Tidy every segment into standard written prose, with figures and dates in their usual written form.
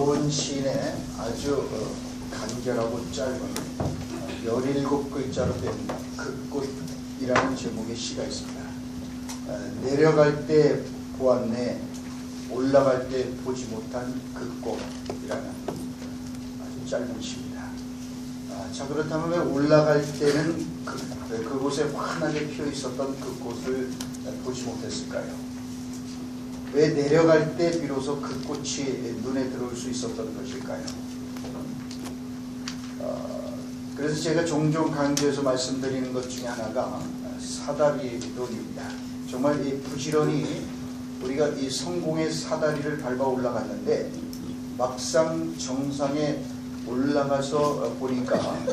고은 시인의 아주 간결하고 짧은 17글자로 된 그 꽃이라는 제목의 시가 있습니다. 내려갈 때 보았네, 올라갈 때 보지 못한 그 꽃이라는 아주 짧은 시입니다. 자, 그렇다면 왜 올라갈 때는 그곳에 환하게 피어 있었던 그 꽃을 보지 못했을까요? 왜 내려갈 때 비로소 그 꽃이 눈에 들어올 수 있었던 것일까요? 그래서 제가 종종 강조해서 말씀드리는 것 중에 하나가 사다리론입니다. 정말 이 부지런히 우리가 이 성공의 사다리를 밟아 올라갔는데 막상 정상에 올라가서 보니까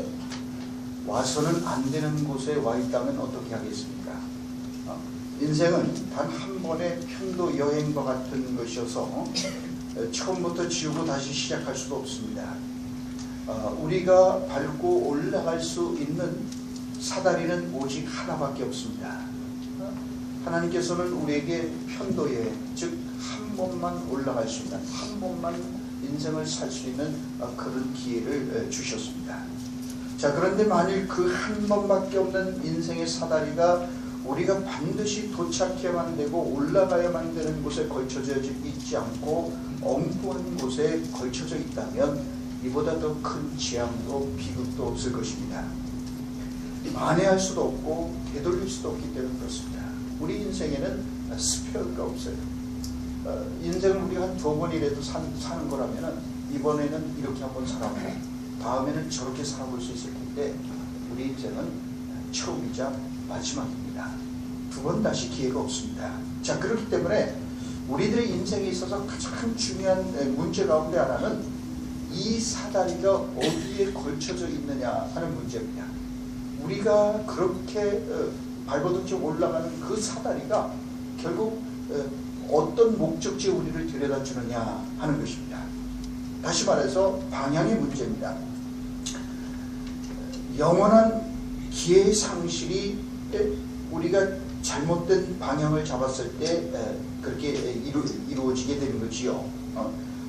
와서는 안 되는 곳에 와 있다면 어떻게 하겠습니까? 인생은 단 한 번의 편도 여행과 같은 것이어서 처음부터 지우고 다시 시작할 수도 없습니다. 우리가 밟고 올라갈 수 있는 사다리는 오직 하나밖에 없습니다. 하나님께서는 우리에게 편도 여행, 즉 한 번만 올라갈 수 있는, 한 번만 인생을 살 수 있는 그런 기회를 주셨습니다. 자, 그런데 만일 그 한 번밖에 없는 인생의 사다리가 우리가 반드시 도착해야만 되고 올라가야만 되는 곳에 걸쳐져 있지 않고 엉뚱한 곳에 걸쳐져 있다면 이보다 더 큰 재앙도 비극도 없을 것입니다. 만회할 수도 없고 되돌릴 수도 없기 때문에 그렇습니다. 우리 인생에는 스페어가 없어요. 인생을 우리가 한 2번이라도 사는 거라면 이번에는 이렇게 한번 살아보고 다음에는 저렇게 살아볼 수 있을 텐데 우리 인생은 처음이자 마지막입니다. 2번 다시 기회가 없습니다. 자, 그렇기 때문에 우리들의 인생에 있어서 가장 중요한 문제 가운데 하나는 이 사다리가 어디에 걸쳐져 있느냐 하는 문제입니다. 우리가 그렇게 발버둥쳐 올라가는 그 사다리가 결국 어떤 목적지에 우리를 데려다 주느냐 하는 것입니다. 다시 말해서 방향의 문제입니다. 영원한 기회의 상실이 우리가 잘못된 방향을 잡았을 때 그렇게 이루어지게 되는 거지요.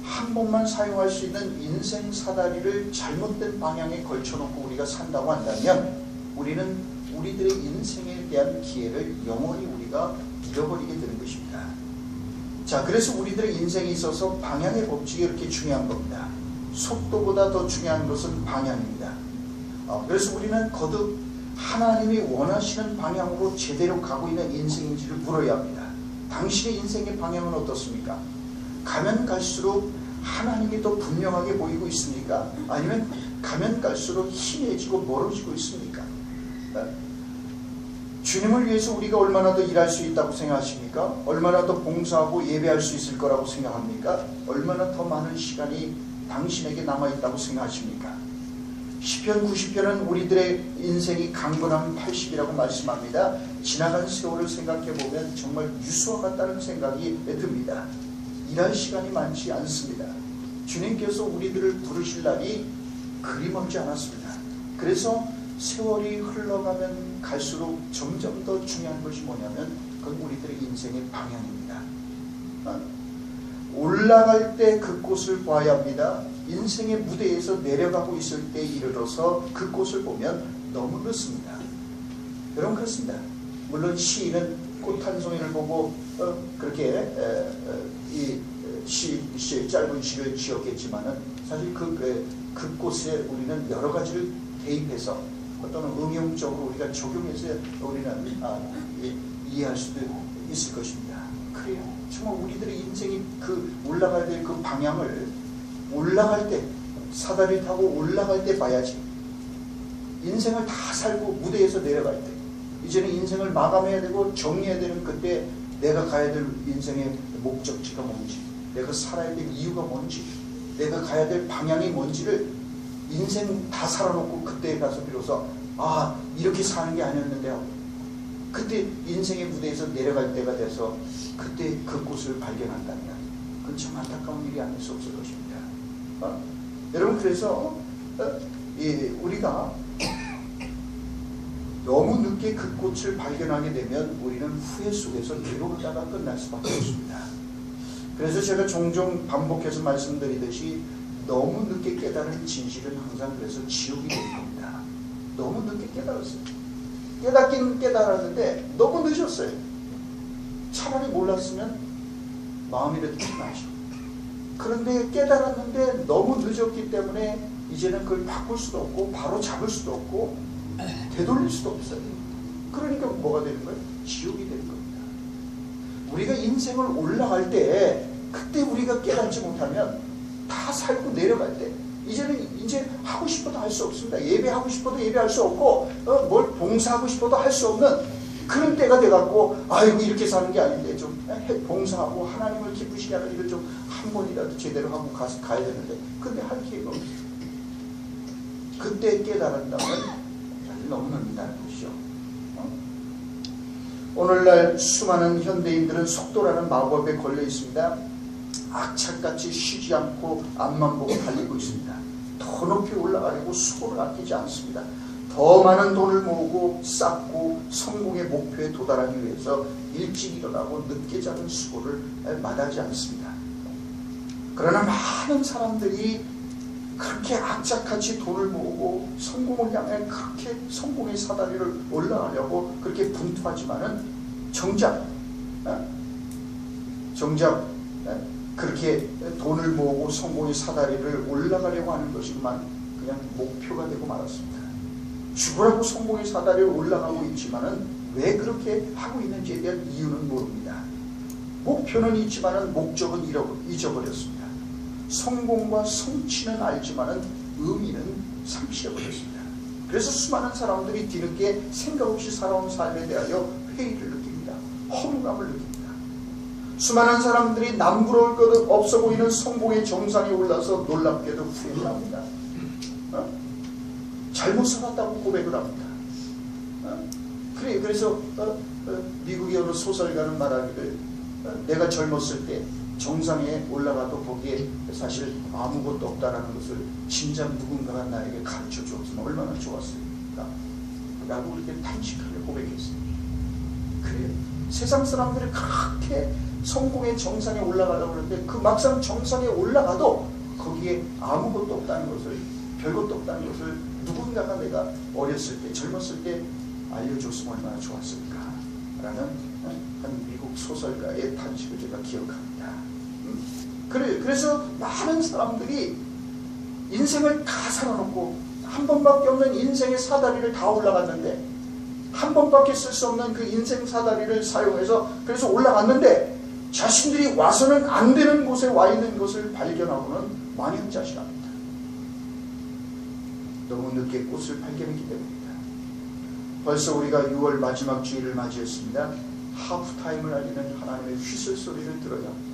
한 번만 사용할 수 있는 인생 사다리를 잘못된 방향에 걸쳐놓고 우리가 산다고 한다면 우리는 우리들의 인생에 대한 기회를 영원히 우리가 잃어버리게 되는 것입니다. 자, 그래서 우리들의 인생에 있어서 방향의 법칙이 이렇게 중요한 겁니다. 속도보다 더 중요한 것은 방향입니다. 그래서 우리는 거듭 하나님이 원하시는 방향으로 제대로 가고 있는 인생인지를 물어야 합니다. 당신의 인생의 방향은 어떻습니까? 가면 갈수록 하나님이 더 분명하게 보이고 있습니까? 아니면 가면 갈수록 희미해지고 멀어지고 있습니까? 주님을 위해서 우리가 얼마나 더 일할 수 있다고 생각하십니까? 얼마나 더 봉사하고 예배할 수 있을 거라고 생각합니까? 얼마나 더 많은 시간이 당신에게 남아있다고 생각하십니까? 시편 90편은 우리들의 인생이 강건하면 80이라고 말씀합니다. 지나간 세월을 생각해보면 정말 유수와 같다는 생각이 듭니다. 일할 시간이 많지 않습니다. 주님께서 우리들을 부르실 날이 그림없지 않았습니다. 그래서 세월이 흘러가면 갈수록 점점 더 중요한 것이 뭐냐면 그건 우리들의 인생의 방향입니다. 올라갈 때 그 꽃을 봐야 합니다. 인생의 무대에서 내려가고 있을 때 이르러서 그 꽃을 보면 너무 늦습니다. 여러분, 그렇습니다. 물론 시인은 꽃 한 송이를 보고 그렇게 이 짧은 시를 지었겠지만은 사실 그 꽃에 우리는 여러 가지를 대입해서 또는 응용적으로 우리가 적용해서 우리는 이해할 수도 있을 것입니다. 그래요. 정말 우리들의 인생이 그 올라가야 될 그 방향을 올라갈 때, 사다리 타고 올라갈 때 봐야지. 인생을 다 살고 무대에서 내려갈 때, 이제는 인생을 마감해야 되고 정리해야 되는 그때 내가 가야 될 인생의 목적지가 뭔지, 내가 살아야 될 이유가 뭔지, 내가 가야 될 방향이 뭔지를 인생 다 살아놓고 그때 가서 비로소 이렇게 사는 게 아니었는데 하고 그때 인생의 무대에서 내려갈 때가 돼서 그때 그 꽃을 발견한다면 그건 참 안타까운 일이 아닐 수 없을 것입니다. 여러분, 그래서 우리가 너무 늦게 그 꽃을 발견하게 되면 우리는 후회 속에서 괴로움다가 끝날 수밖에 없습니다. 그래서 제가 종종 반복해서 말씀드리듯이 너무 늦게 깨달은 진실은 항상 그래서 지옥이 되는 겁니다. 너무 늦게 깨달았어요. 깨닫긴 깨달았는데 너무 늦었어요. 차라리 몰랐으면 마음이라도 좀 나죠. 그런데 깨달았는데 너무 늦었기 때문에 이제는 그걸 바꿀 수도 없고 바로 잡을 수도 없고 되돌릴 수도 없어요. 그러니까 뭐가 되는 거예요? 지옥이 되는 겁니다. 우리가 인생을 올라갈 때 그때 우리가 깨닫지 못하면 다 살고 내려갈 때 이제는 이제 하고 싶어도 할 수 없습니다. 예배하고 싶어도 예배할 수 없고 뭘 봉사하고 싶어도 할 수 없는 그런 때가 돼갖고 아이고 이렇게 사는 게 아닌데 좀 봉사하고 하나님을 기쁘시게 하는 일을 좀 한 번이라도 제대로 하고 가야 되는데 근데 할 기회가 없어요. 그때 깨달았다면 너무 늦는다는 것이죠. 오늘날 수많은 현대인들은 속도라는 마법에 걸려 있습니다. 악착같이 쉬지 않고 앞만 보고 달리고 있습니다. 더 높이 올라가려고 수고를 아끼지 않습니다. 더 많은 돈을 모으고 쌓고 성공의 목표에 도달하기 위해서 일찍 일어나고 늦게 자는 수고를 마다하지 않습니다. 그러나 많은 사람들이 그렇게 악착같이 돈을 모으고 성공을 향해 그렇게 성공의 사다리를 올라가려고 그렇게 분투하지만은 정작 그렇게 돈을 모으고 성공의 사다리를 올라가려고 하는 것이만 그냥 목표가 되고 말았습니다. 죽으라고 성공의 사다리에 올라가고 있지만은 왜 그렇게 하고 있는지에 대한 이유는 모릅니다. 목표는 있지만은 목적은 잊어버렸습니다. 성공과 성취는 알지만은 의미는 상실해버렸습니다. 그래서 수많은 사람들이 뒤늦게 생각 없이 살아온 삶에 대하여 회의를 느낍니다. 허무감을 느낍니다. 수많은 사람들이 남부러울 것 없어 보이는 성공의 정상에 올라서 놀랍게도 후회를 합니다. 잘못 살았다고 고백을 합니다. 그래서 미국의 어느 소설가는 말하기를 내가 젊었을 때 정상에 올라가도 거기에 사실 아무것도 없다라는 것을 진작 누군가가 나에게 가르쳐 주었으면 얼마나 좋았을까 라고 그렇게 탄식하게 고백했어요. 그래요. 세상 사람들이 그렇게 성공의 정상에 올라가려고 하는데 그 막상 정상에 올라가도 거기에 아무것도 없다는 것을 별것도 없다는 것을 누군가가 내가 어렸을 때 젊었을 때 알려줬으면 얼마나 좋았을까 라는 한 미국 소설가의 탄식을 제가 기억합니다. 그래서 많은 사람들이 인생을 다 살아놓고 한 번밖에 없는 인생의 사다리를 다 올라갔는데 한 번밖에 쓸 수 없는 그 인생 사다리를 사용해서 그래서 올라갔는데 자신들이 와서는 안 되는 곳에 와 있는 것을 발견하고는 망연자실합니다. 너무 늦게 꽃을 발견했기 때문입니다. 벌써 우리가 6월 마지막 주일을 맞이했습니다. 하프타임을 알리는 하나님의 휘슬 소리를 들어야 합니다.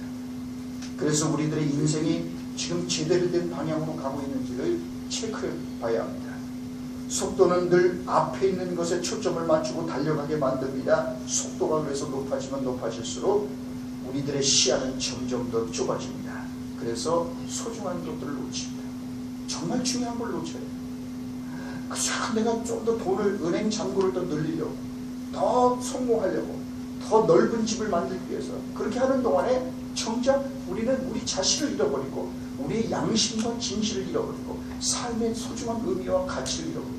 그래서 우리들의 인생이 지금 제대로 된 방향으로 가고 있는지를 체크해 봐야 합니다. 속도는 늘 앞에 있는 것에 초점을 맞추고 달려가게 만듭니다. 속도가 그래서 높아지면 높아질수록 우리들의 시야는 점점 더 좁아집니다. 그래서 소중한 것들을 놓칩니다. 정말 중요한 걸 놓쳐요. 그저 내가 좀 더 돈을 은행 잔고를 더 늘리려고 더 성공하려고 더 넓은 집을 만들기 위해서 그렇게 하는 동안에 정작 우리는 우리 자신을 잃어버리고 우리의 양심과 진실을 잃어버리고 삶의 소중한 의미와 가치를 잃어버리고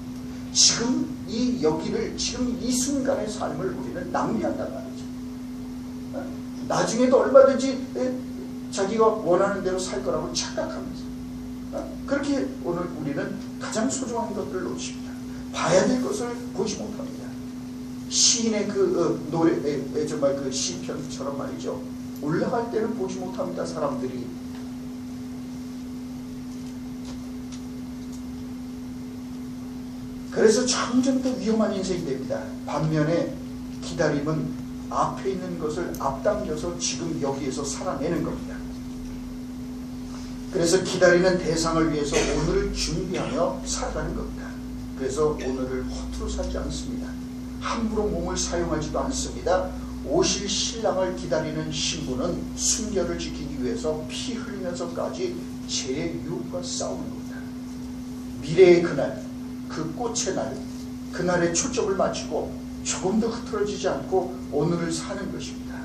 지금 이 여기를 지금 이 순간의 삶을 우리는 낭비한단 말이죠. 나중에도 얼마든지 자기가 원하는 대로 살 거라고 착각하면서 그렇게 오늘 우리는 가장 소중한 것들을 놓칩니다. 봐야 될 것을 보지 못합니다. 시인의 그 노래 정말 그 시편처럼 말이죠. 올라갈 때는 보지 못합니다. 사람들이 그래서 점점 더 위험한 인생이 됩니다. 반면에 기다림은 앞에 있는 것을 앞당겨서 지금 여기에서 살아내는 겁니다. 그래서 기다리는 대상을 위해서 오늘을 준비하며 살아가는 겁니다. 그래서 오늘을 허투루 살지 않습니다. 함부로 몸을 사용하지도 않습니다. 오실 신랑을 기다리는 신부는 순결을 지키기 위해서 피 흘리면서까지 죄의 유혹과 싸우는 겁니다. 미래의 그날, 그 꽃의 날, 그날에 초점을 맞추고 조금 더 흐트러지지 않고 오늘을 사는 것입니다.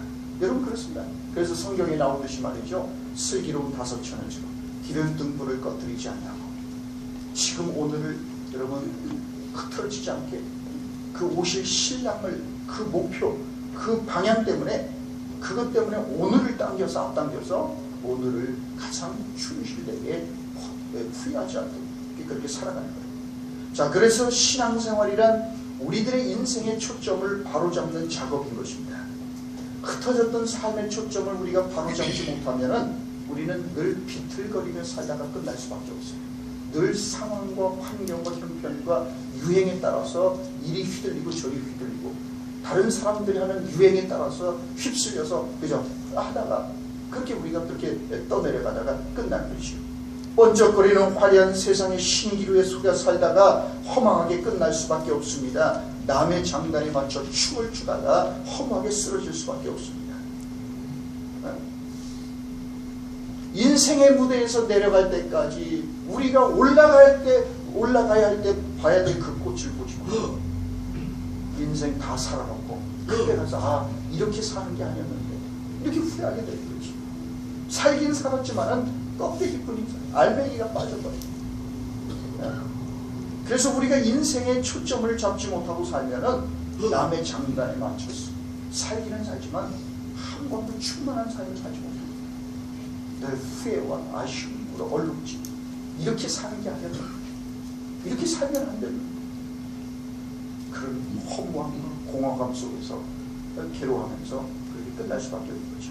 여러분 그렇습니다. 그래서 성경에 나오듯이 말이죠. 슬기로운 5천을 주고 기름 등불을 꺼뜨리지 않냐고. 지금 오늘을 여러분 흐트러지지 않게 그 오실 신랑을 그 목표 그 방향 때문에 그것 때문에 오늘을 당겨서 앞당겨서 오늘을 가장 충실되게 후회하지 않도록 그렇게 살아가는 거예요. 자, 그래서 신앙생활이란 우리들의 인생의 초점을 바로잡는 작업인 것입니다. 흩어졌던 삶의 초점을 우리가 바로잡지 못하면은 우리는 늘 비틀거리며 살다가 끝날 수밖에 없어요. 늘 상황과 환경과 형편과 유행에 따라서 이리 휘둘리고 저리 휘둘리고 다른 사람들이 하는 유행에 따라서 휩쓸려서 그저 하다가 그렇게 우리가 그렇게 떠내려가다가 끝나는 것이요. 번쩍거리는 화려한 세상의 신기루에 속여 살다가 허망하게 끝날 수밖에 없습니다. 남의 장단에 맞춰 춤을 추다가 허무하게 쓰러질 수밖에 없습니다. 인생의 무대에서 내려갈 때까지 우리가 올라가야 할 때 봐야 될 그 꽃을 보지 못하고 인생 다 살아먹고 그때 가서 이렇게 사는 게 아니었는데 이렇게 후회하게 되는 거지. 살긴 살았지만은 껍데기뿐이죠. 알맹이가 빠져버려요. 그래서 우리가 인생의 초점을 잡지 못하고 살면은 남의 장단에 맞춰서 살기는 살지만 한 번도 충만한 삶을 살지 못합니다. 늘 후회와 아쉬움으로 얼룩지. 이렇게 사는 게 아니야. 이렇게 살면 안 됩니다. 그런 허무함과 공허감 속에서 괴로워하면서 그렇게 끝날 수밖에 없는 거죠.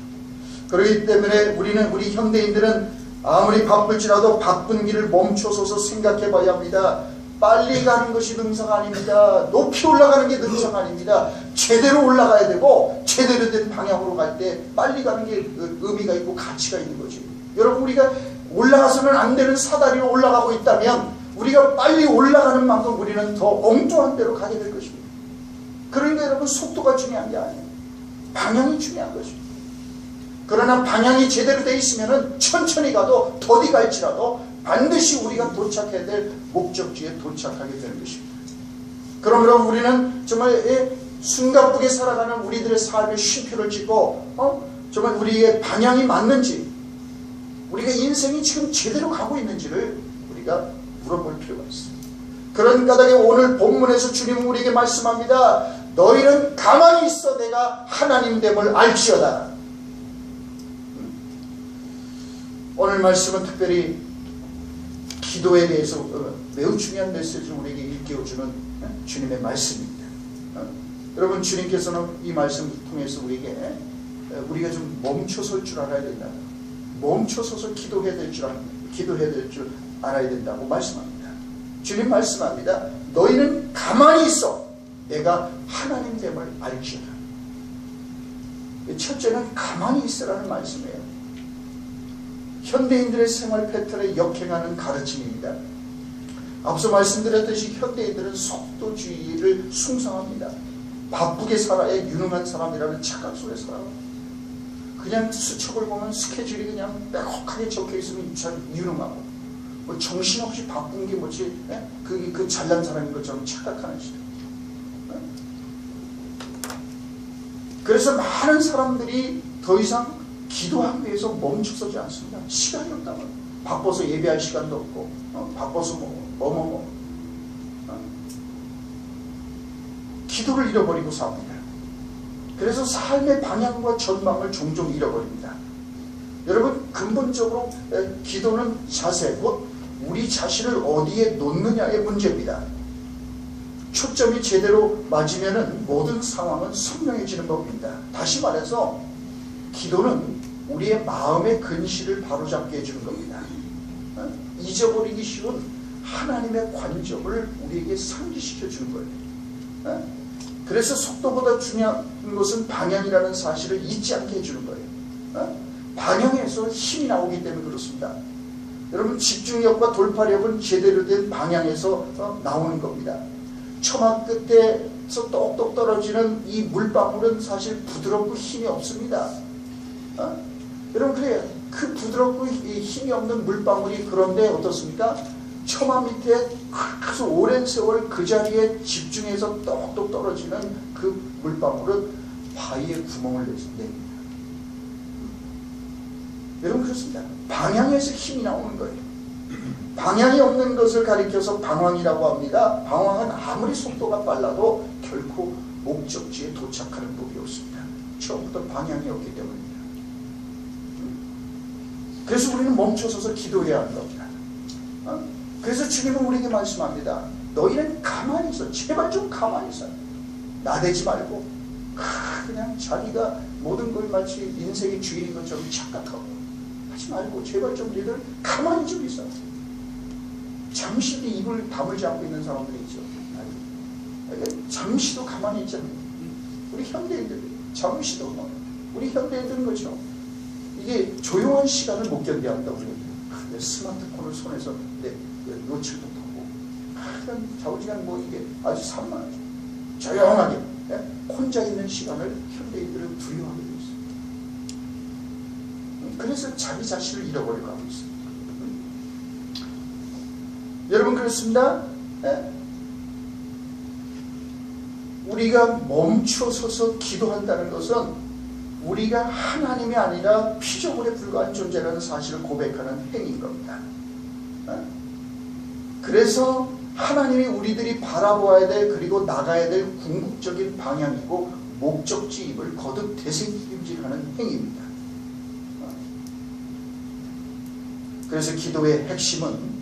그렇기 때문에 우리 현대인들은 아무리 바쁠지라도 바쁜 길을 멈춰서서 생각해 봐야 합니다. 빨리 가는 것이 능사가 아닙니다. 높이 올라가는 게 능사가 아닙니다. 제대로 올라가야 되고 제대로 된 방향으로 갈 때 빨리 가는 게 의미가 있고 가치가 있는 거지. 여러분, 우리가 올라가서는 안 되는 사다리로 올라가고 있다면 우리가 빨리 올라가는 만큼 우리는 더 엉뚱한 데로 가게 될 것입니다. 그러니까 여러분, 속도가 중요한 게 아니에요. 방향이 중요한 것입니다. 그러나 방향이 제대로 되어 있으면 천천히 가도 더디 갈지라도 반드시 우리가 도착해야 될 목적지에 도착하게 되는 것입니다. 그러므로 우리는 정말 숨가쁘게 살아가는 우리들의 삶의 쉼표를 찍고 정말 우리의 방향이 맞는지, 우리가 인생이 지금 제대로 가고 있는지를 우리가 물어볼 필요가 있습니다. 그런 까닭에 오늘 본문에서 주님은 우리에게 말씀합니다. 너희는 가만히 있어 내가 하나님됨을 알지어다. 오늘 말씀은 특별히 기도에 대해서 매우 중요한 메시지를 우리에게 일깨워주는 주님의 말씀입니다. 여러분, 주님께서는 이 말씀을 통해서 우리가 좀 멈춰설 줄 알아야 된다. 멈춰서서 기도해야 될 줄 알아야 된다고 말씀합니다. 주님 말씀합니다. 너희는 가만히 있어 내가 하나님됨을 알지어다. 첫째는 가만히 있으라는 말씀이에요. 현대인들의 생활 패턴에 역행하는 가르침입니다. 앞서 말씀드렸듯이 현대인들은 속도주의를 숭상합니다. 바쁘게 살아야 유능한 사람이라는 착각 속에 살아요. 그냥 수첩을 보면 스케줄이 그냥 빼곡하게 적혀있으면 참 유능하고 뭐 정신없이 바쁜 게 뭐지 그 잘난 사람인 것처럼 착각하는 시대. 그래서 많은 사람들이 더 이상 기도하기 위해서 멈춰서지 않습니다. 시간이 없다면 바빠서 예배할 시간도 없고 바빠서 기도를 잃어버리고 삽니다. 그래서 삶의 방향과 전망을 종종 잃어버립니다. 여러분, 근본적으로 기도는 자세, 곧 우리 자신을 어디에 놓느냐의 문제입니다. 초점이 제대로 맞으면 모든 상황은 선명해지는 법입니다. 다시 말해서 기도는 우리의 마음의 근실을 바로잡게 해주는 겁니다. 잊어버리기 쉬운 하나님의 관점을 우리에게 상기시켜 주는 거예요. 그래서 속도보다 중요한 것은 방향이라는 사실을 잊지 않게 해주는 거예요. 방향에서 힘이 나오기 때문에 그렇습니다. 여러분, 집중력과 돌파력은 제대로 된 방향에서 나오는 겁니다. 처마 끝에서 똑똑 떨어지는 이 물방울은 사실 부드럽고 힘이 없습니다. 여러분, 그래요. 그 부드럽고 힘이 없는 물방울이 그런데 어떻습니까? 처마 밑에 아주 오랜 세월 그 자리에 집중해서 똑똑 떨어지는 그 물방울은 바위에 구멍을 냅니다. 여러분 그렇습니다. 방향에서 힘이 나오는 거예요. 방향이 없는 것을 가리켜서 방황이라고 합니다. 방황은 아무리 속도가 빨라도 결코 목적지에 도착하는 법이 없습니다. 처음부터 방향이 없기 때문입니다. 그래서 우리는 멈춰서서 기도해야 하는 겁니다. 그래서 주님은 우리에게 말씀합니다. 너희는 가만히 있어. 제발 좀 가만히 있어. 나대지 말고 그냥 자기가 모든 걸 마치 인생의 주인인 것처럼 착각하고 하지 말고 제발 좀 너희들 가만히 좀 있어. 잠시도 입을 다물지 않고 있는 사람들이 있죠. 잠시도 가만히 있지 않는 우리 현대인들 잠시도 우리 현대인들은 거죠. 이게 조용한 시간을 못 견뎌한다고 그래요. 스마트폰을 손에서 노출도 하고 좌우지간 뭐 이게 아주 산만하죠. 조용하게 혼자 있는 시간을 현대인들은 두려워하게 되어 있습니다. 그래서 자기 자신을 잃어버리고 하고 있습니다. 여러분 그렇습니다. 우리가 멈춰서서 기도한다는 것은 우리가 하나님이 아니라 피조물에 불과한 존재라는 사실을 고백하는 행위인 겁니다. 그래서 하나님이 우리들이 바라보아야 될 그리고 나가야 될 궁극적인 방향이고 목적지임을 거듭 되새김질하는 행위입니다. 그래서 기도의 핵심은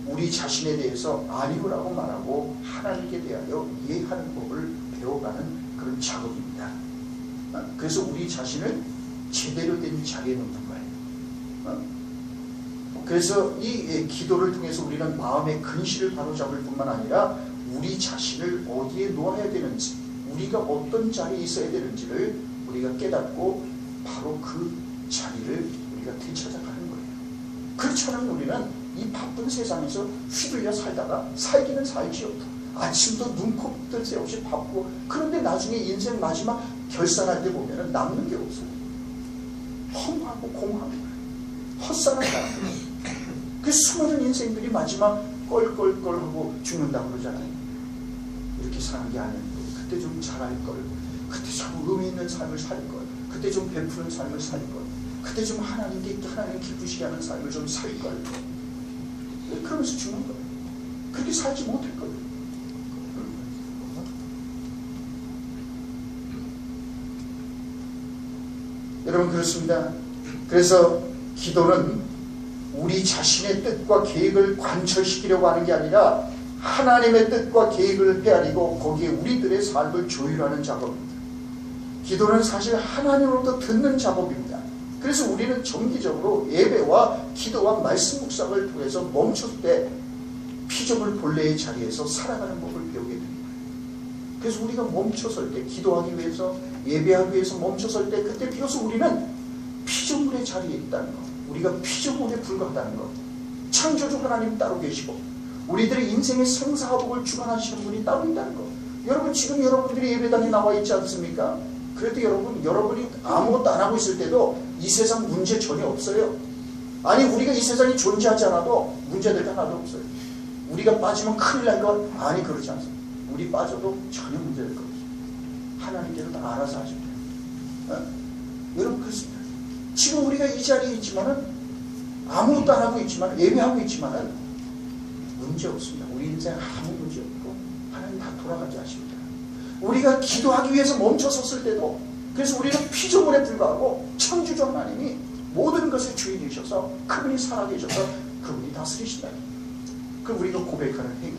우리 자신에 대해서 아니오라고 말하고 하나님께 대하여 이해하는 법을 배워가는 그런 작업입니다. 그래서 우리 자신을 제대로 된 자리에 놓는 거예요. 그래서 이 기도를 통해서 우리는 마음의 근실을 바로잡을 뿐만 아니라 우리 자신을 어디에 놓아야 되는지, 우리가 어떤 자리에 있어야 되는지를 우리가 깨닫고 바로 그 자리를 우리가 되찾아가는 거예요. 그렇지 않으면 우리는 이 바쁜 세상에서 휘둘려 살다가 살기는 살지요. 아침도 눈코 뜰 새 없이 바쁘고, 그런데 나중에 인생 마지막 결산할 때 보면 남는 게 없어요. 험하고 공허한 거예요. 헛살한 사람들. 그 수많은 인생들이 마지막 껄껄껄하고 죽는다고 그러잖아요. 이렇게 사는 게 아닌데 그때 좀 잘할 걸, 그때 좀 의미 있는 삶을 살 걸, 그때 좀 베푸는 삶을 살 걸, 그때 좀 하나님 기쁘시게 하는 삶을 좀 살 걸. 그러면서 죽는 거예요. 그렇게 살지 못할 거예요. 여러분 그렇습니다. 그래서 기도는 우리 자신의 뜻과 계획을 관철시키려고 하는 게 아니라 하나님의 뜻과 계획을 헤아리고 거기에 우리들의 삶을 조율하는 작업입니다. 기도는 사실 하나님으로부터 듣는 작업입니다. 그래서 우리는 정기적으로 예배와 기도와 말씀 묵상을 통해서 멈출 때 피조물 본래의 자리에서 살아가는 법을 배우게 됩니다. 그래서 우리가 멈춰설 때, 기도하기 위해서, 예배하기 위해서 멈춰설 때, 그때 비로소 우리는 피조물의 자리에 있다는 것, 우리가 피조물에 불과하다는 것, 창조주 하나님 따로 계시고 우리들의 인생의 생사화복을 주관하시는 분이 따로 있다는 것. 여러분 지금 여러분들이 예배당에 나와 있지 않습니까? 그래도 여러분이 아무것도 안 하고 있을 때도 이 세상 문제 전혀 없어요. 아니 우리가 이 세상이 존재하지 않아도 문제될 게 하나도 없어요. 우리가 빠지면 큰일 날 것? 아니 그렇지 않습니다. 우리 빠져도 전혀 문제될 거 없어요. 하나님께서 다 알아서 하십니다. 여러분 그렇습니다. 지금 우리가 이 자리에 있지만은 아무것도 안 하고 있지만 예배하고 있지만은 문제 없습니다. 우리 인생 아무 문제 없고 하나님 다 돌아가게 하십니다. 우리가 기도하기 위해서 멈춰섰을 때도 그래서 우리는 피조물에 불과하고 창조주 하나님이 모든 것의 주인이셔서 그분이 살아계셔서 그분이 다스리신다. 그 우리가 고백하는 행위.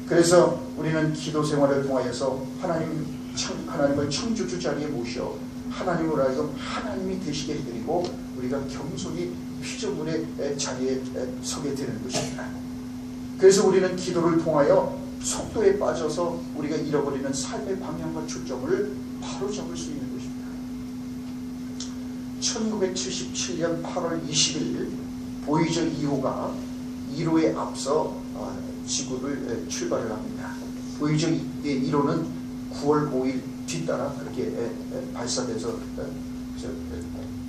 그래서 우리는 기도 생활을 통하여서 하나님을 창조주 자리에 모셔 하나님으로 하여금 하나님이 되시게 해드리고 우리가 겸손히 피조물의 자리에 서게 되는 것입니다. 그래서 우리는 기도를 통하여 속도에 빠져서 우리가 잃어버리는 삶의 방향과 초점을 바로잡을 수 있는 것입니다. 1977년 8월 20일 보이저 2호가 1호에 앞서 지구를 출발을 합니다. 보이저 1호는 9월 5일 뒤따라 그렇게 발사돼서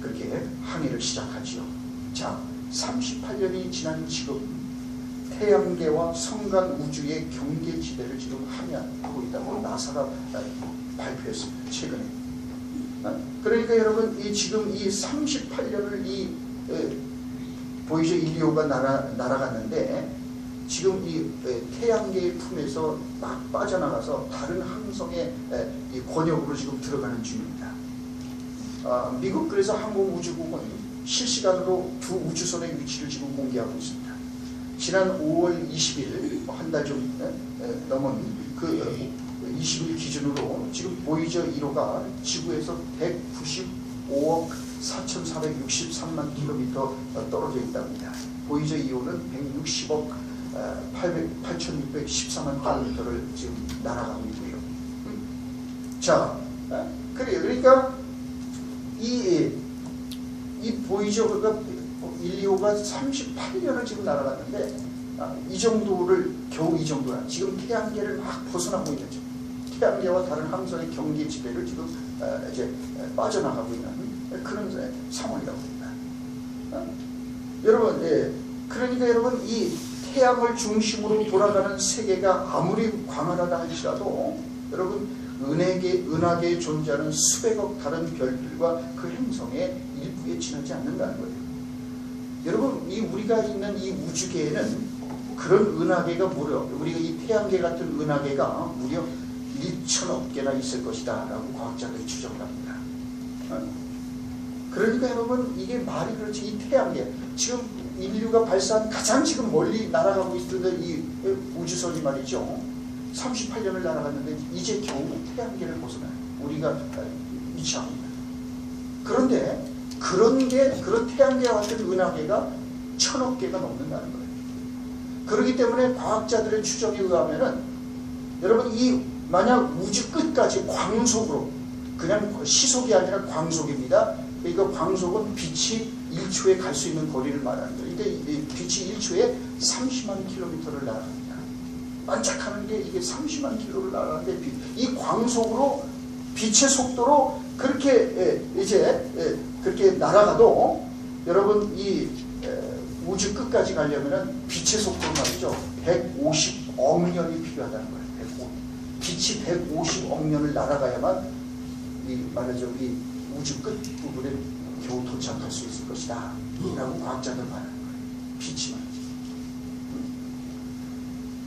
그렇게 항해를 시작하지요. 자, 38년이 지난 지금 태양계와 성간 우주의 경계지대를 지금 함양하고 있다고 나사가 발표했습니다. 최근에. 그러니까 여러분 지금 이 38년을 보이저 125가 날아갔는데 지금 이 태양계의 품에서 막 빠져나가서 다른 항성의 이 권역으로 지금 들어가는 중입니다. 미국 그래서 항공우주국은 실시간으로 두 우주선의 위치를 지금 공개하고 있습니다. 지난 5월 20일 한 달 좀 넘은 그 20일 기준으로 지금 보이저 1호가 지구에서 195억 4,463만 킬로미터 떨어져 있답니다. 보이저 2호는 160억 8,614만 킬로미터를 지금 날아가고 있고요. 자, 그래요. 그러니까 이 보이저가 125가 38년을 지금 날아갔는데 이 정도를 겨우 이 정도야. 지금 태양계를 막 벗어나고 있는 중. 태양계와 다른 항성의 경계 지배를 지금 이제 빠져나가고 있는 그런 상황이라고 합니다. 여러분, 그러니까 여러분 이 태양을 중심으로 돌아가는 세계가 아무리 광활하다 할지라도 여러분 은하계에 존재하는 수백억 다른 별들과 그 행성의 일부에 지나지 않는다는 거예요. 여러분 우리가 있는 이 우주계에는 그런 은하계가 무려 우리가 이 태양계 같은 은하계가 무려 1,000억 개나 있을 것이다 라고 과학자들이 추정을 합니다. 그러니까 여러분 이게 말이 그렇지. 이 태양계 지금 인류가 발사한 가장 지금 멀리 날아가고 있던 이 우주선이 말이죠. 38년을 날아갔는데 이제 겨우 태양계를 벗어나요. 우리가 위치하고 있는. 그런데 그런 태양계와 같은 은하계가 1,000억 개가 넘는다는 거예요. 그렇기 때문에 과학자들의 추정에 의하면은 여러분 만약 우주 끝까지 광속으로 그냥 시속이 아니라 광속입니다. 그러니까 광속은 빛이 1초에 갈 수 있는 거리를 말하는 거예요. 그러니까 빛이 1초에 30만 킬로미터를 날아갑니다. 반짝하는 게 이게 30만 킬로를 날아가는데 이 광속으로 빛의 속도로 그렇게 그렇게 날아가도 여러분 이 우주 끝까지 가려면은 빛의 속도로 말이죠 150억 년이 필요하다는 거예요. 빛이 150억 년을 날아가야만 말하죠 이 우주 끝 부분에 겨우 도착할 수 있을 것이다 라고 과학자들 말하는 거예요. 빛이 말이죠.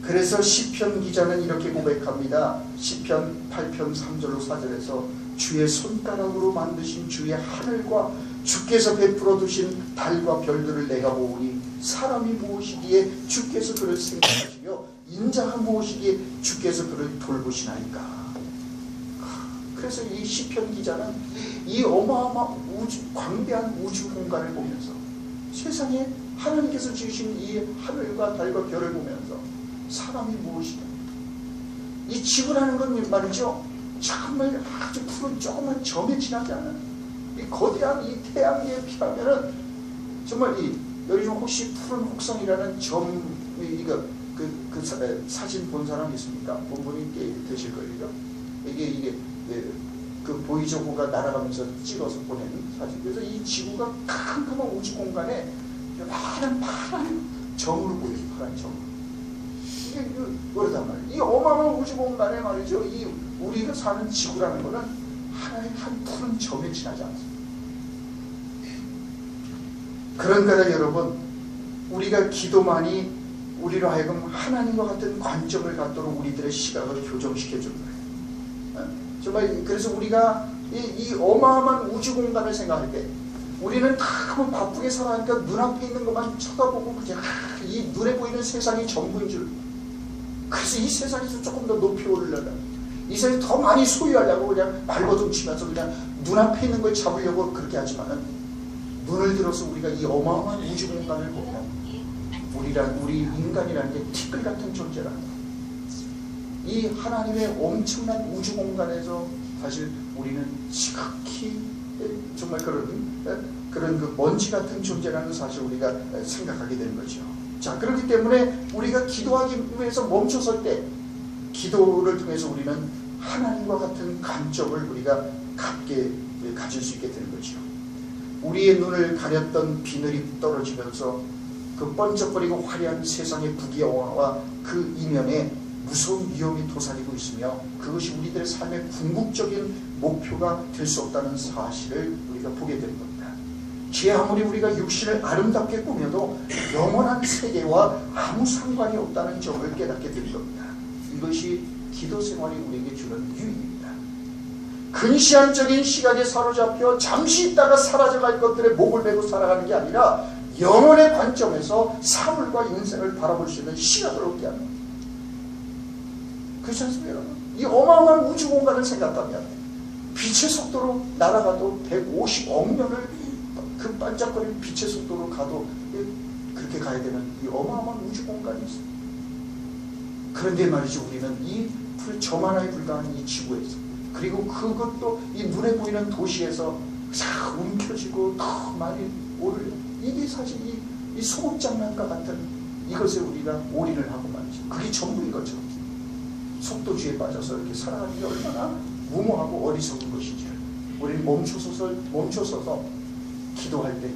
그래서 시편 기자는 이렇게 고백합니다. 시편 8편 3절로 4절에서 주의 손가락으로 만드신 주의 하늘과 주께서 베풀어 두신 달과 별들을 내가 보오니 사람이 무엇이기에 주께서 그를 생각하시며 인자가 무엇이기에 주께서 그를 돌보시나이까. 그래서 이 시편 기자는 이 어마어마한 광대한 우주 공간을 보면서 세상에 하나님께서 지으신 이 하늘과 달과 별을 보면서 사람이 무엇이냐. 이 지구라는 건 말이죠. 정말 아주 푸른 조그만 점에 지나지 않은 이 거대한 이 태양계에 비하면은 정말 여기 혹시 푸른 혹성이라는 점 그 사진 본 사람 있습니까? 본 분이 꽤 되실 거예요. 이게 그 보이저호가 날아가면서 찍어서 보낸 사진. 그래서 이 지구가 캄캄한 우주 공간에 파란 점으로 보여요. 파란 점. 이게 그러단 말이에요. 이 어마어마한 우주 공간에 말이죠. 이 우리가 사는 지구라는 거는 하나의 한 푸른 점에 지나지 않습니다. 그러니까 여러분, 우리가 기도만이 우리로 하여금 하나님과 같은 관점을 갖도록 우리들의 시각을 교정시켜 주는 거예요. 정말 그래서 우리가 이 어마어마한 우주 공간을 생각할 때 우리는 너무 바쁘게 살아가니까 눈앞에 있는 것만 쳐다보고 그냥 이 눈에 보이는 세상이 전부인 줄. 그래서 이 세상에서 조금 더 높이 오르려고 이 세상에 더 많이 소유하려고 그냥 발버둥 치면서 그냥 눈앞에 있는 걸 잡으려고 그렇게 하지만은 눈을 들어서 우리가 이 어마어마한 우주 공간을 보면 우리 인간이라는 게 티끌 같은 존재라는 거예요. 이 하나님의 엄청난 우주 공간에서 사실 우리는 지극히 정말 그런 그 먼지 같은 존재라는 사실 우리가 생각하게 되는 거죠. 자, 그렇기 때문에 우리가 기도하기 위해서 멈춰설 때 기도를 통해서 우리는 하나님과 같은 관점을 우리가 가질 수 있게 되는 거죠. 우리의 눈을 가렸던 비늘이 떨어지면서 그 번쩍거리고 화려한 세상의 부귀영화와 그 이면에 무서운 위험이 도사리고 있으며 그것이 우리들의 삶의 궁극적인 목표가 될 수 없다는 사실을 우리가 보게 되는 겁니다. 제 아무리 우리가 육신을 아름답게 꾸며도 영원한 세계와 아무 상관이 없다는 점을 깨닫게 될 겁니다. 이것이 기도 생활이 우리에게 주는 유익입니다. 근시안적인 시각에 사로잡혀 잠시 있다가 사라져갈 것들에 목을 메고 살아가는 게 아니라 영혼의 관점에서 사물과 인생을 바라볼 수 있는 시각을 얻게 하는 겁니다. 그렇지 않습니까, 여러분? 이 어마어마한 우주 공간을 생각하면 빛의 속도로 날아가도 150억 년을 그 반짝거리는 빛의 속도로 가도 그렇게 가야 되는 이 어마어마한 우주 공간이 있습니다. 그런데 말이죠, 우리는 이 점 하나에 불과한 이 지구에서, 그리고 그것도 이 눈에 보이는 도시에서 싹 움켜쥐고 더 많이 오르려, 이게 사실 이 소금장난과 같은 이것에 우리가 올인을 하고 말이죠. 그게 전부인 것처럼 속도주의에 빠져서 이렇게 살아가는 게 얼마나 무모하고 어리석은 것인지 우리는 멈춰서서 기도할 때,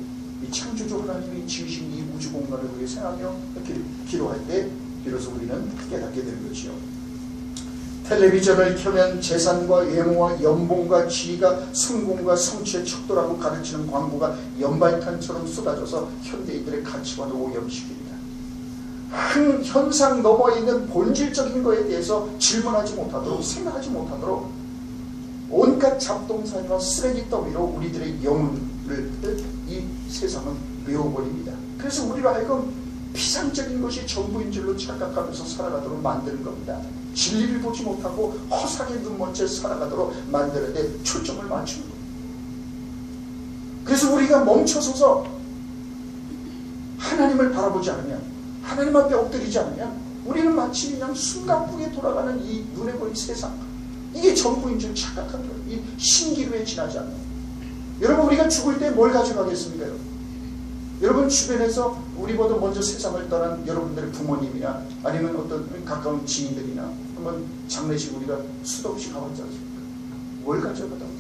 이 창조주 하나님이 지으신 이 우주 공간을 우리가 생각하며 기도할 때 비로소 우리는 깨닫게 되는 것이요. 텔레비전을 켜면 재산과 외모와 연봉과 지위가 성공과 성취의 척도라고 가르치는 광고가 연발탄처럼 쏟아져서 현대인들의 가치관을 오염시킵니다. 한 현상 넘어 있는 본질적인 것에 대해서 질문하지 못하도록, 생각하지 못하도록 온갖 잡동사니와 쓰레기 더미로 우리들의 영혼을 이 세상은 메워버립니다. 그래서 우리로 하여금 피상적인 것이 전부인 줄로 착각하면서 살아가도록 만드는 겁니다. 진리를 보지 못하고 허상에 눈먼 채 살아가도록 만드는데 초점을 맞추는 겁니다. 그래서 우리가 멈춰서서 하나님을 바라보지 않으면, 하나님 앞에 엎드리지 않으면 우리는 마치 그냥 숨가쁘게 돌아가는 이 눈에 보이는 세상, 이게 전부인 줄 착각하는 거예요. 이 신기루에 지나지 않는 거예요. 여러분, 우리가 죽을 때 뭘 가져가겠습니까? 여러분 주변에서 우리보다 먼저 세상을 떠난 여러분들의 부모님이나 아니면 어떤 가까운 지인들이나 한번 장례식 우리가 수도 없이 가봤지 않습니까? 뭘 가져가다가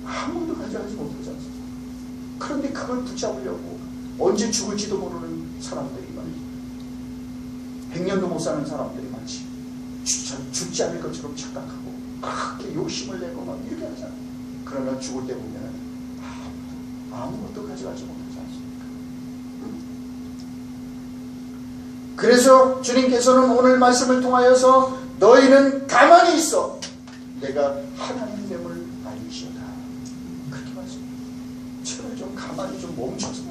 아무도 가져가지 못하지 않습니까? 그런데 그걸 붙잡으려고 언제 죽을지도 모르는 사람들이 많지, 100년도 못 사는 사람들이 많지, 죽지 않을 것처럼 착각하고 그렇게 욕심을 내고 막 이렇게 하잖아요. 그러나 죽을 때 보면 아무것도 가져가지 못하지 않습니까? 그래서 주님께서는 오늘 말씀을 통하여서 너희는 가만히 있어, 내가 하나님됨을 알지어다, 그렇게 말씀해요. 제발 좀 가만히 좀 멈춰서.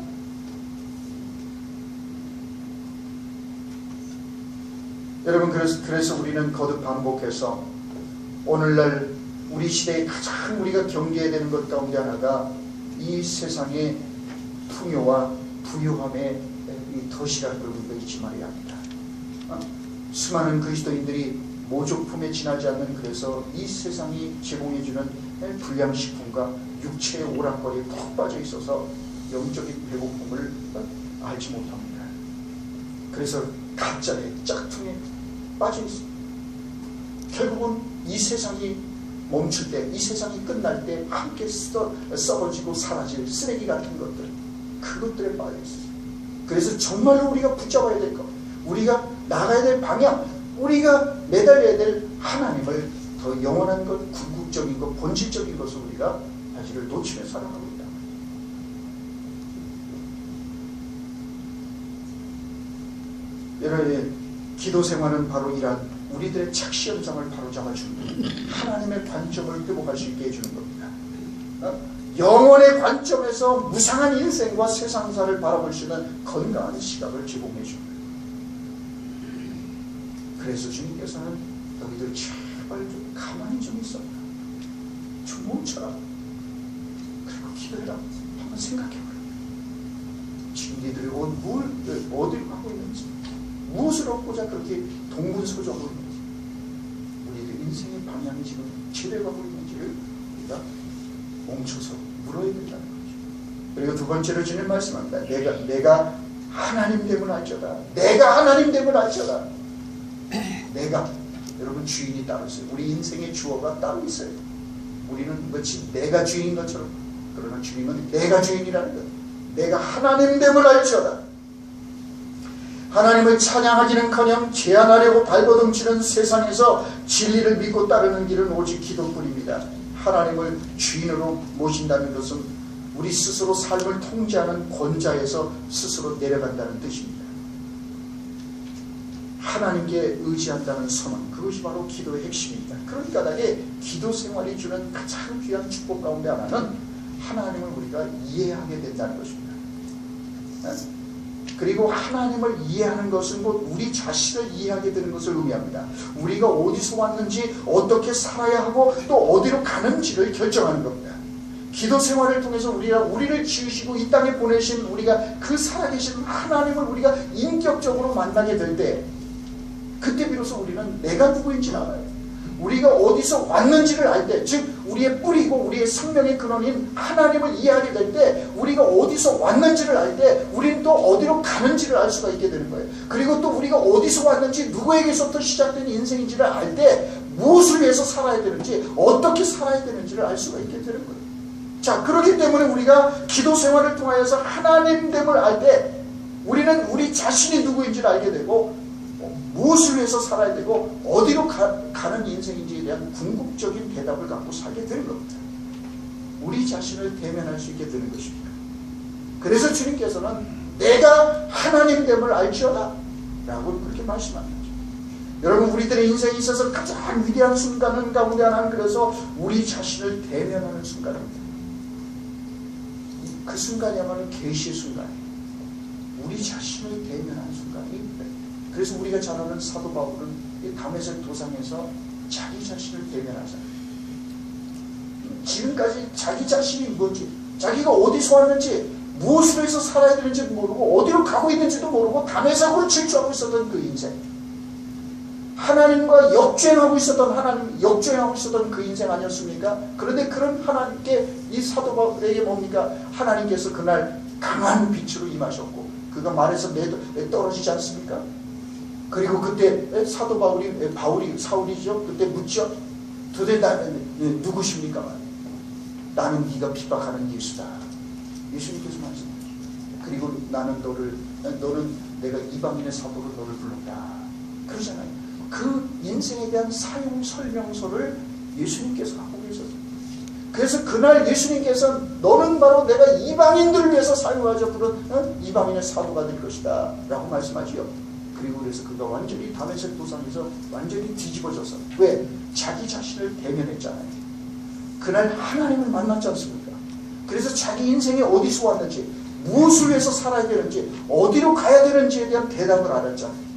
여러분, 그래서 우리는 거듭 반복해서 오늘날 우리 시대에 가장 우리가 경계해야 되는 것 가운데 하나가 이 세상의 풍요와 부유함의 이 도시락을 우리가 잊지 말아야 합니다. 수많은 그리스도인들이 모조품에 지나지 않는, 그래서 이 세상이 제공해주는 불량식품과 육체의 오락거리에 푹 빠져 있어서 영적인 배고픔을 알지 못합니다. 그래서 가짜의 짝퉁에 빠져 있습니다. 결국은 이 세상이 멈출 때, 이 세상이 끝날 때 함께 썩어지고 사라질 쓰레기 같은 것들, 그것들에 빠져 있어요. 그래서 정말로 우리가 붙잡아야 될 것, 우리가 나가야 될 방향, 우리가 매달려야 될 하나님을 더 영원한 것, 궁극적인 것, 본질적인 것을 우리가 사실을 놓치며 살아가고 있다. 여러분의 기도 생활은 바로 이러한 우리들의 착시 현상을 바로잡아주는, 하나님의 관점을 회복할 수 있게 해주는 겁니다. 영혼의 관점에서 무상한 인생과 세상사를 바라볼 수 있는 건강한 시각을 제공해 줍니다. 그래서 주님께서는 너희들 제발 좀 가만히 좀 있어라, 좀 멈춰라, 그리고 기도해라, 한번 생각해봐라. 지금 니들이 어디로 가고 있는지, 무엇을 얻고자 그렇게 동분서주하고 있는지, 우리들 인생의 방향이 지금 제대로 가고 있는지를 우리가 멈춰서 물어야 된다는 거죠. 그리고 두 번째로 주님 말씀합니다. 내가 하나님됨을 알지어다. 내가 하나님됨을 알지어다. 내가, 여러분 주인이 따로 있어요. 우리 인생의 주어가 따로 있어요. 우리는 마치 내가 주인인 것처럼, 그러나 주님은 내가 주인이라는 것. 내가 하나님됨을 알지어다. 하나님을 찬양하기는커녕 제한하려고 발버둥치는 세상에서 진리를 믿고 따르는 길은 오직 기도뿐입니다. 하나님을 주인으로 모신다는 것은 우리 스스로 삶을 통제하는 권자에서 스스로 내려간다는 뜻입니다. 하나님께 의지한다는 선언, 그것이 바로 기도의 핵심입니다. 그러니까 나게 기도 생활이 주는 가장 귀한 축복 가운데 하나는 하나님을 우리가 이해하게 된다는 것입니다. 그리고 하나님을 이해하는 것은 곧 우리 자신을 이해하게 되는 것을 의미합니다. 우리가 어디서 왔는지, 어떻게 살아야 하고 또 어디로 가는지를 결정하는 겁니다. 기도 생활을 통해서 우리를 지으시고 이 땅에 보내신 우리가 그 살아계신 하나님을 우리가 인격적으로 만나게 될 때, 그때 비로소 우리는 내가 누구인지 알아요. 우리가 어디서 왔는지를 알 때, 즉 우리의 뿌리고 우리의 생명의 근원인 하나님을 이해하게 될 때, 우리가 어디서 왔는지를 알 때 우리는 또 어디로 가는지를 알 수가 있게 되는 거예요. 그리고 또 우리가 어디서 왔는지, 누구에게서부터 시작된 인생인지를 알 때 무엇을 위해서 살아야 되는지, 어떻게 살아야 되는지를 알 수가 있게 되는 거예요. 자, 그렇기 때문에 우리가 기도 생활을 통하여서 하나님됨을 알 때 우리는 우리 자신이 누구인지를 알게 되고, 무엇을 위해서 살아야 되고 어디로 가는 인생인지에 대한 궁극적인 대답을 갖고 살게 되는 겁니다. 우리 자신을 대면할 수 있게 되는 것입니다. 그래서 주님께서는 내가 하나님됨을 알지어다 라고 그렇게 말씀합니다. 여러분, 우리들의 인생에 있어서 가장 위대한 순간은 가운데 하나는 그래서 우리 자신을 대면하는 순간입니다. 그 순간이야말로 계시의 순간이에요. 우리 자신을 대면하는 순간이. 그래서 우리가 잘 아는 사도 바울은 이 다메섹 도상에서 자기 자신을 대면하잖아요. 지금까지 자기 자신이 뭔지, 자기가 어디서 왔는지, 무엇으로 해서 살아야 되는지 모르고 어디로 가고 있는지도 모르고 다메섹으로 질주하고 있었던 그 인생, 하나님과 역주행하고 있었던 그 인생 아니었습니까? 그런데 그런 하나님께, 이 사도 바울에게 뭡니까? 하나님께서 그날 강한 빛으로 임하셨고, 그가 말에서 떨어지지 않습니까? 그리고 그때 사도 사울이죠. 그때 묻죠. 도대체 나는 누구십니까? 나는 네가 핍박하는 예수다. 예수님께서 말씀하시죠. 그리고 너는 내가 이방인의 사도로 너를 불렀다. 그러잖아요. 그 인생에 대한 사용 설명서를 예수님께서 하고 계셨어요. 그래서 그날 예수님께서 너는 바로 내가 이방인들을 위해서 사용하자 부른 이방인의 사도가 될 것이다 라고 말씀하지요. 그리고 그래서 그가 완전히 다메섹 도상에서 완전히 뒤집어져서, 왜? 자기 자신을 대면했잖아요. 그날 하나님을 만났지 않습니까? 그래서 자기 인생에 어디서 왔는지, 무엇을 위해서 살아야 되는지, 어디로 가야 되는지에 대한 대답을 알았잖아요.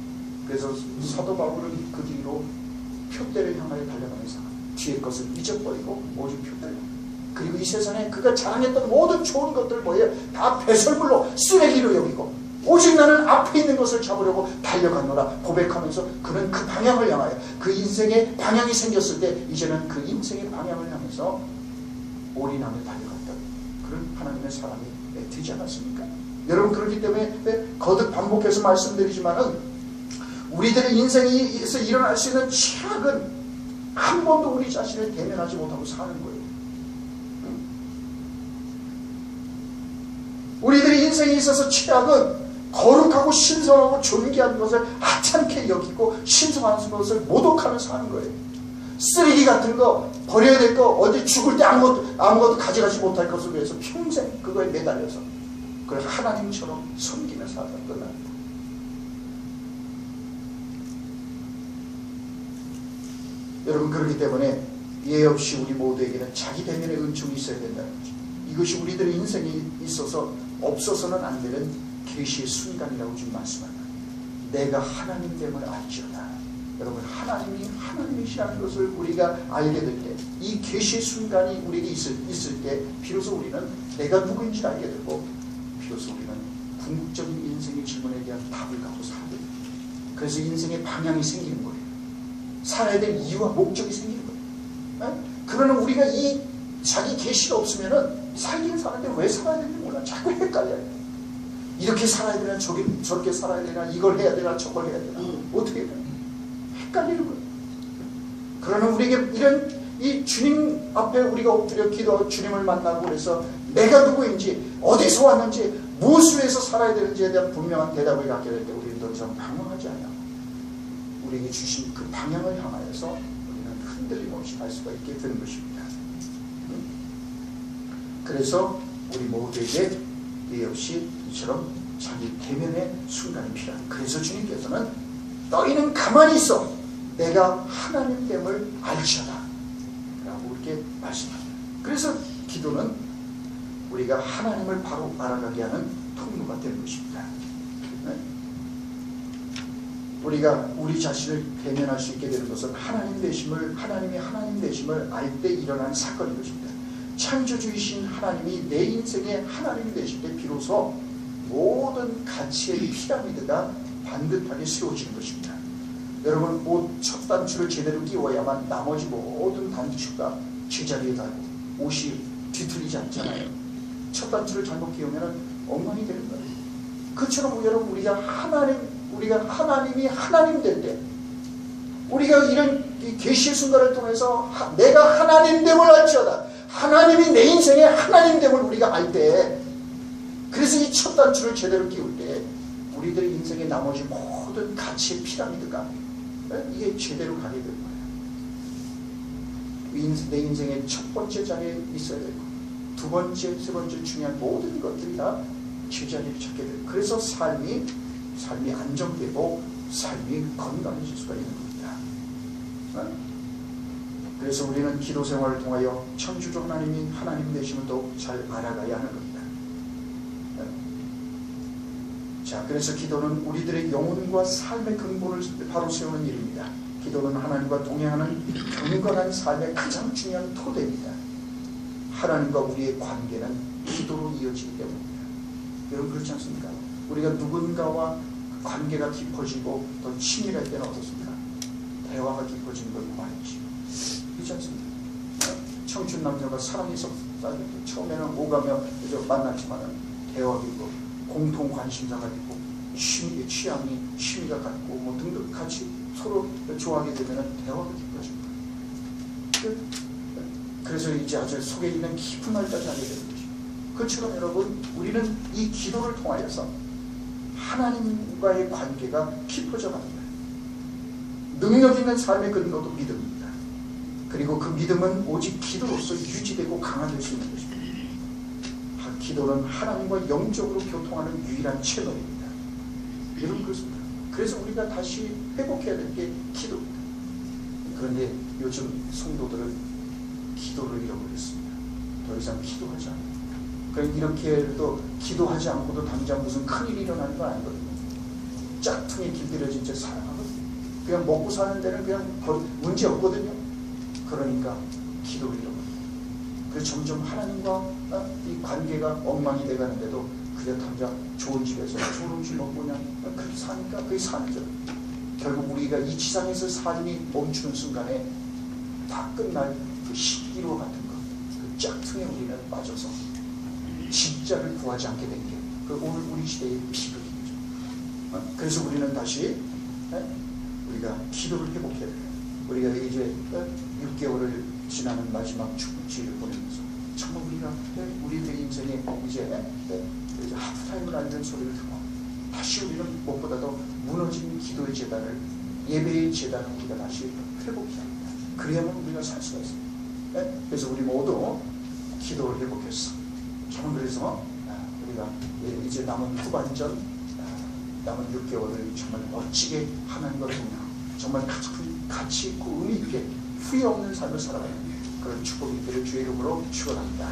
그래서 사도 바울은 그 뒤로 표대를 향하여 달려가면서 뒤의 것을 잊어버리고 오직 표대를, 그리고 이 세상에 그가 자랑했던 모든 좋은 것들 뭐예요? 다 배설물로, 쓰레기로 여기고 오직 나는 앞에 있는 것을 잡으려고 달려가노라 고백하면서 그는 그 방향을 향하여, 그 인생의 방향이 생겼을 때 이제는 그 인생의 방향을 향해서 올인하며 달려갔던 그런 하나님의 사람이 되지 않았습니까? 여러분, 그렇기 때문에 거듭 반복해서 말씀드리지만은 우리들의 인생에서 일어날 수 있는 최악은 한 번도 우리 자신을 대면하지 못하고 사는 거예요. 우리들의 인생에 있어서 최악은 거룩하고 신성하고 존귀한 것을 하찮게 여기고 신성한 것을 모독하며 사는 거예요. 쓰레기 같은 거, 버려야 될 거, 어디 죽을 때 아무것도 가져가지 못할 것을 위해서 평생 그거에 매달려서 그걸 하나님처럼 섬기며 살다 끝납니다. 여러분, 그렇기 때문에 예 없이 우리 모두에게는 자기 대면의 은총이 있어야 된다는 거죠. 이것이 우리들의 인생에 있어서 없어서는 안 되는 계시의 순간이라고 지금 말씀합니다. 내가 하나님됨을 알지어다. 여러분, 하나님이 하나님이시라는 것을 우리가 알게 될 때, 이 계시의 순간이 우리에게 있을 때 비로소 우리는 내가 누구인지 알게 되고, 비로소 우리는 궁극적인 인생의 질문에 대한 답을 갖고 살게 됩니다. 그래서 인생의 방향이 생기는 거예요. 살아야 될 이유와 목적이 생기는 거예요. 그러나 우리가 이 자기 계시가 없으면은 살긴 사는데 왜 살아야 되는지 몰라. 자꾸 헷갈려요. 이렇게 살아야 되나, 저렇게 살아야 되나, 이걸 해야 되나, 저걸 해야 되나, 어떻게 해야 되나, 헷갈리는 거예요. 그러나 우리에게 이 주님 앞에 우리가 엎드려 기도하고 주님을 만나고 그래서 내가 누구인지, 어디서 왔는지, 무엇을 위해서 살아야 되는지에 대한 분명한 대답을 갖게 될 때 우리는 더 이상 방황하지 않아. 우리에게 주신 그 방향을 향하여서 우리는 흔들림 없이 갈 수가 있게 되는 것입니다. 그래서 우리 모두에게 이 역시 이처럼 자기 대면의 순간이 필요합니다. 그래서 주님께서는 너희는 가만히 있어 내가 하나님됨을 알지어다 라고 이렇게 말씀합니다. 그래서 기도는 우리가 하나님을 바로 알아가게 하는 통로가 되는 것입니다. 우리가 우리 자신을 대면할 수 있게 되는 것은 하나님이 하나님 되심을 알 때 일어나는 사건인 것입니다. 창조주이신 하나님이 내 인생의 하나님이 되실 때 비로소 모든 가치의 피라미드가 반듯하게 세워지는 것입니다. 여러분, 옷 첫 단추를 제대로 끼워야만 나머지 모든 단추가 제자리에 닿고 옷이 뒤틀리지 않잖아요. 첫 단추를 잘못 끼우면 엉망이 되는 거예요. 그처럼 여러분, 우리가 하나님이 하나님 될 때, 우리가 이런 계시의 순간을 통해서 내가 하나님됨을 알지어다, 하나님이 내 인생의 하나님됨을 우리가 알 때, 그래서 이 첫 단추를 제대로 끼울 때 우리들의 인생의 나머지 모든 가치의 피라미드가 이게 제대로 가게 될 거예요. 내 인생의 첫 번째 자리에 있어야 되고, 두 번째, 세 번째 중요한 모든 것들이 다 제자리를 찾게 돼요. 그래서 삶이 안정되고 삶이 건강해질 수가 있는 겁니다. 그래서 우리는 기도 생활을 통하여 창조주 하나님이 하나님 되심을 더욱 잘 알아가야 하는 겁니다. 자, 그래서 기도는 우리들의 영혼과 삶의 근본을 바로 세우는 일입니다. 기도는 하나님과 동행하는 경건한 삶의 가장 중요한 토대입니다. 하나님과 우리의 관계는 기도로 이어지기 때문입니다. 여러분, 그렇지 않습니까? 우리가 누군가와 관계가 깊어지고 더 친밀할 때는 어떻습니까? 대화가 깊어지는 걸 말이죠. 그렇지 않습니까? 청춘 남녀가 사랑이 섞여 처음에는 오가며 만났지만은 대화가 있고 공통 관심사가 있고 취미가 같고 뭐 등등 같이 서로 좋아하게 되면은 대화가 깊어집니다. 그래서 이제 아주 속에 있는 깊은 말까지 하게 되는 것입니다. 그처럼 여러분, 우리는 이 기도를 통하여서 하나님과의 관계가 깊어져 갑니다. 능력 있는 삶의 근거도 믿음입니다. 그리고 그 믿음은 오직 기도로서 유지되고 강화될 수 있는 것입니다. 기도는 하나님과 영적으로 교통하는 유일한 채널입니다. 여러분, 그렇습니다. 그래서 우리가 다시 회복해야 될 게 기도입니다. 그런데 요즘 성도들은 기도를 잃어버렸습니다. 더 이상 기도하지 않아요. 그러니까 이렇게 해도 기도하지 않고도 당장 무슨 큰일이 일어나는 건 아니거든요. 짝퉁이 길들여진 채 살아가거든요. 그냥 먹고 사는 데는 그냥 문제 없거든요. 그러니까 기도를 잃어버려요. 그래서 점점 하나님과 이 관계가 엉망이 돼가는데도 그냥 당장 좋은 집에서 좋은 음식 먹고 그냥 그렇게 사니까 그게 삶이죠. 결국 우리가 이 지상에서 삶이 멈추는 순간에 다 끝날 그 시기로 같은 것, 그 짝퉁에 우리는 빠져서 진짜를 구하지 않게 된 게 그 오늘 우리 시대의 비극이죠. 그래서 우리는 다시 우리가 기도를 회복해야 돼요. 우리가 이제 6개월을 지나는 마지막 축복주의를 보내면서 정말 우리가 우리의 인생에 이제 하프타임을 알리는 소리를 듣고 다시 우리는 무엇보다도 무너진 기도의 재단을, 예배의 재단을 우리가 다시 회복해야 합니다. 그래야만 우리가 살 수가 있습니다. 그래서 우리 모두 기도를 회복했어. 정말 그래서 우리가 이제 남은 후반전, 남은 6개월을 정말 멋지게 하나님과 동행하고 정말 가치 있고 의미 있게 후회 없는 삶을 살아가는 그런 축복이 있기를 주의 이름으로 축원합니다.